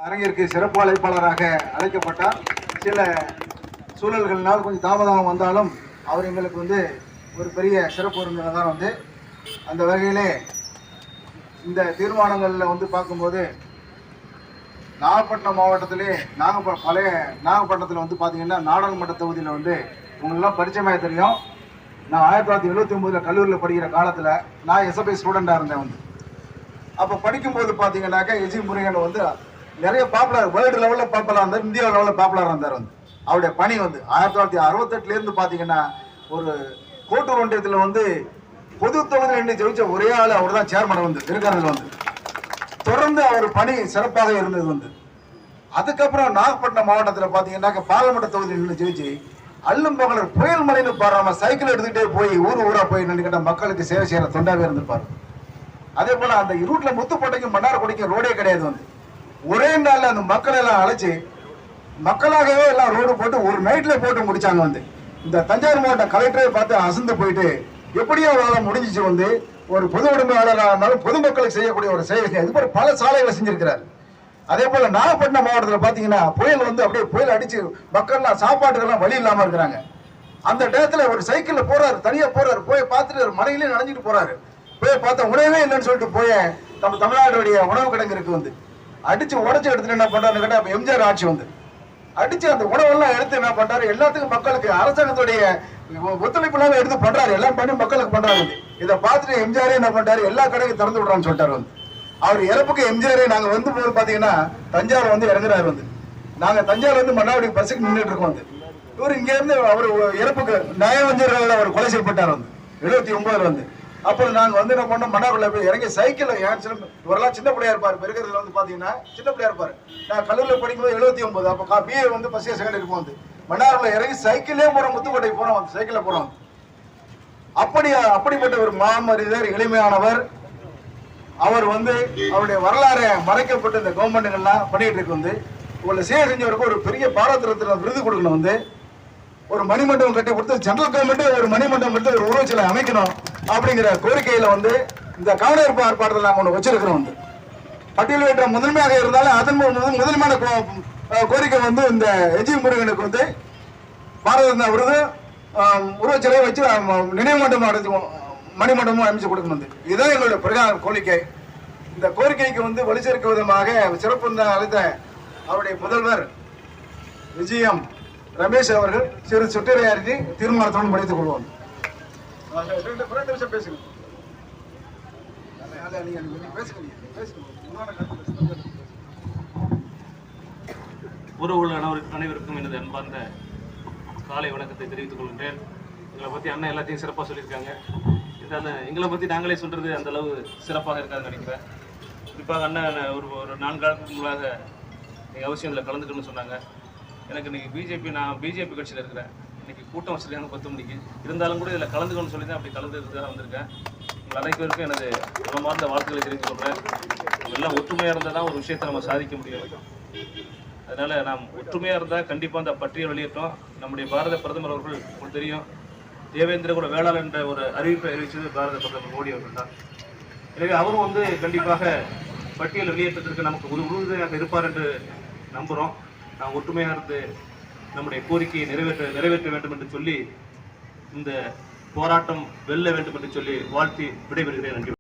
அரங்கிற்கு சிறப்பு அழைப்பாளராக அழைக்கப்பட்டார். சில சூழல்கள்னால் கொஞ்சம் தாமதம் வந்தாலும் அவர் எங்களுக்கு ஒரு பெரிய சிறப்பு விருந்தினர் தான். அந்த வகையிலே இந்த தீர்மானங்களில் பார்க்கும்போது நாகப்பட்டினம் மாவட்டத்திலே பழைய நாகப்பட்டினத்தில் பார்த்தீங்கன்னா நாடாளுமன்ற தொகுதியில் உங்களெல்லாம் பரிச்சயமாக தெரியும். நான் 1979 கல்லூரியில் படிக்கிற காலத்தில் நான் எஸ்எஃப்ஐ ஸ்டூடெண்டாக இருந்தேன். அப்போ படிக்கும்போது பார்த்தீங்கன்னாக்கா எஜி முருகன் நிறைய பாப்புலர், வேர்ல்டு லெவலில் பாப்புலராக இருந்தார், இந்தியா லெவலில் பாப்புலராக இருந்தார். அவருடைய பணி 1968 பார்த்தீங்கன்னா ஒரு கோட்டூர் ஒன்றியத்தில் பொது தொகுதியில் நின்று ஜெயிச்ச ஒரே ஆள் அவர் தான். சேர்மன் இருக்கிறது தொடர்ந்து அவர் பணி சிறப்பாக இருந்தது. அதுக்கப்புறம் நாகப்பட்டினம் மாவட்டத்தில் பார்த்தீங்கன்னாக்க பார்லிமெண்ட் தொகுதியில் நின்று ஜெயிச்சு அல்லும் பகலர் புயல் மலைன்னு பாடுறாம சைக்கிள் எடுத்துக்கிட்டே போய் ஊரா போய் நின்று கேட்ட மக்களுக்கு சேவை செய்யற தொண்டாவே இருந்திருப்பாரு. அதே போல அந்த ரூட்ல முத்துப்பட்டைக்கும் மன்னார்குடிக்கும் ரோடே கிடையாது. ஒரே நாள்ல அந்த மக்களை எல்லாம் அழைச்சு மக்களாகவே எல்லாம் ரோடு போட்டு ஒரு நைட்ல போட்டு முடிச்சாங்க. இந்த தஞ்சாவூர் மாவட்ட கலெக்டரை பார்த்து அசந்து போயிட்டு எப்படியோ அவரால் முடிஞ்சிச்சு. ஒரு பொது உடைமையாளராக இருந்தாலும் பொதுமக்களுக்கு செய்யக்கூடிய ஒரு சேவை இது போல பல சாலைகளை செஞ்சிருக்கிறார். அதே போல நாகப்பட்டினம் மாவட்டத்தில் பாத்தீங்கன்னா புயல் அப்படியே புயல் அடிச்சு மக்கள்லாம் சாப்பாட்டுக்கெல்லாம் வழி இல்லாம இருக்கிறாங்க. அந்த டயத்துல ஒரு சைக்கிள்ல போறாரு, தனியா போறாரு, போய் பார்த்துட்டு மழையிலே நனைஞ்சிட்டு போறாரு. போய் பார்த்தா உணவே இல்லைன்னு சொல்லிட்டு போய் நம்ம தமிழ்நாட்டுடைய உணவு கிடங்கு அடிச்சு உடச்சு எடுத்துட்டு என்ன பண்றாரு கேட்டா எம்ஜிஆர் ஆட்சி அடிச்சு அந்த உணவெல்லாம் எடுத்து என்ன பண்றாரு, எல்லாத்துக்கும் மக்களுக்கு அரசாங்கத்துடைய ஒத்துழைப்பு இல்லாம எடுத்து பண்றாரு, எல்லாம் பண்ணி மக்களுக்கு பண்றாரு. இதை பார்த்துட்டு எம்ஜிஆரே என்ன பண்றாரு, எல்லா கடைக்கும் திறந்து விடுறான்னு சொல்லிட்டாரு. அவர் இறப்புக்கு எம்ஜிஆரே நாங்க போது பாத்தீங்கன்னா தஞ்சாவூர் இறங்குறாரு. நாங்க தஞ்சாவூர் மன்னாடி பஸ்ஸுக்கு நின்றுட்டு இருக்கோம். இவர் இங்க இருந்து அவர் இறப்புக்கு நயவஞ்சர்கள் அவர் கொலை செய்யப்பட்டார் 79 அப்புறம் நாங்க என்ன பண்ணோம், மன்னார்குள்ள போய் இறங்கி சைக்கிள் இவரெல்லாம் சின்ன பிள்ளையா இருப்பாரு. பெருக்கிறதுல பாத்தீங்கன்னா சின்ன பிள்ளையா இருப்பாரு. நான் கல்லூரியில் படிக்கும்போது 79 அப்ப பிஏ ஃபர்ஸ்ட் இயர் செகண்ட் இருக்கும். மன்னார்குள்ள இறங்கி சைக்கிளே போறோம், முத்துக்கோட்டை போறோம், சைக்கிள்ல போறோம். அப்படிப்பட்ட ஒரு மாமனிதர், எளிமையானவர். அவர் அவருடைய வரலாறு மறைக்கப்பட்டு இந்த கவர்மெண்ட்டுகள்லாம் பண்ணிட்டு இருக்கு. உங்களை சேவை செஞ்சவருக்கு ஒரு பெரிய பாரத ரத்னா விருது கொடுக்கணும். ஒரு மணிமண்டபம் கட்டி கொடுத்து சென்ட்ரல் கவர்மெண்ட் ஒரு மணிமண்டபம் எடுத்து ஒரு உருவச்சிலை அமைக்கணும் அப்படிங்கிற கோரிக்கையில இந்த கவனஈர்ப்பு ஆர்ப்பாட்டத்தில் நாங்கள் ஒன்று வச்சிருக்கிறோம். பட்டியல் வைக்கிற முதன்மையாக இருந்தாலும் அதன் முதன்மையான கோரிக்கை இந்த எஜி முருகனுக்கு பாரத ரத்னா விருது உருவச்சிலையை வச்சு நினைவு மண்டபம் மணிமண்டபமும் அமைச்சு கொடுக்கணும். இதுதான் எங்களுடைய பிரதான கோரிக்கை. இந்த கோரிக்கைக்கு வலு சேர்க்கும் விதமாக சிறப்பு அளித்த அவருடைய முதல்வர் விஜயம் ரமேஷ் அவர்கள் சிறு சுற்றுரையாற்றி தீர்மானத்துடன் படித்துக் கொள்வோம். உறவுகள் அனைவருக்கும் எனது அன்பார்ந்த காலை வணக்கத்தை தெரிவித்துக் கொள்கின்றேன். எங்களை பற்றி அண்ணன் எல்லாத்தையும் சிறப்பாக சொல்லியிருக்காங்க. எங்களை பற்றி நாங்களே சொல்கிறது அந்த அளவு சிறப்பாக இருக்காதுன்னு நினைக்கிறேன். குறிப்பாக அண்ணன் ஒரு 4 காலத்துக்கு முன்னாக நீங்கள் அவசியம் இதில் கலந்துக்கணும்னு சொன்னாங்க. எனக்கு இன்றைக்கி நான் பிஜேபி கட்சியில் இருக்கிறேன். இன்றைக்கி கூட்டம் வச்சிருக்காங்க 10 மணிக்கு. இருந்தாலும் கூட இதில் கலந்துக்கணும்னு சொல்லி தான் அப்படி கலந்துதான் வந்திருக்கேன். உங்கள் அனைவருக்கும் எனது உளமார்ந்த வாழ்த்துக்களை தெரிவித்துக் கொள்கிறேன். எல்லாம் ஒற்றுமையாக இருந்தால் தான் ஒரு விஷயத்தை நம்ம சாதிக்க முடியும். அதனால் நாம் ஒற்றுமையாக இருந்தால் கண்டிப்பாக அந்த பட்டியல் வெளியிட்டோம். நம்முடைய பாரத பிரதமர் அவர்கள் உங்களுக்கு தெரியும், தேவேந்திர குல வேளாளர் என்ற ஒரு அறிவிப்பை அறிவித்தது பாரத பிரதமர் மோடி அவர்கள் தான். எனவே அவரும் கண்டிப்பாக பட்டியல் வெளியேற்றத்திற்கு நமக்கு உறுதுணையாக இருப்பார் என்று நம்புகிறோம். நாம் ஒற்றுமையாக இருந்து நம்முடைய கோரிக்கையை நிறைவேற்ற வேண்டும் என்று சொல்லி இந்த போராட்டம் வெல்ல வேண்டும் என்று சொல்லி வாழ்த்தி விடைபெறுகிறேன். நன்றி.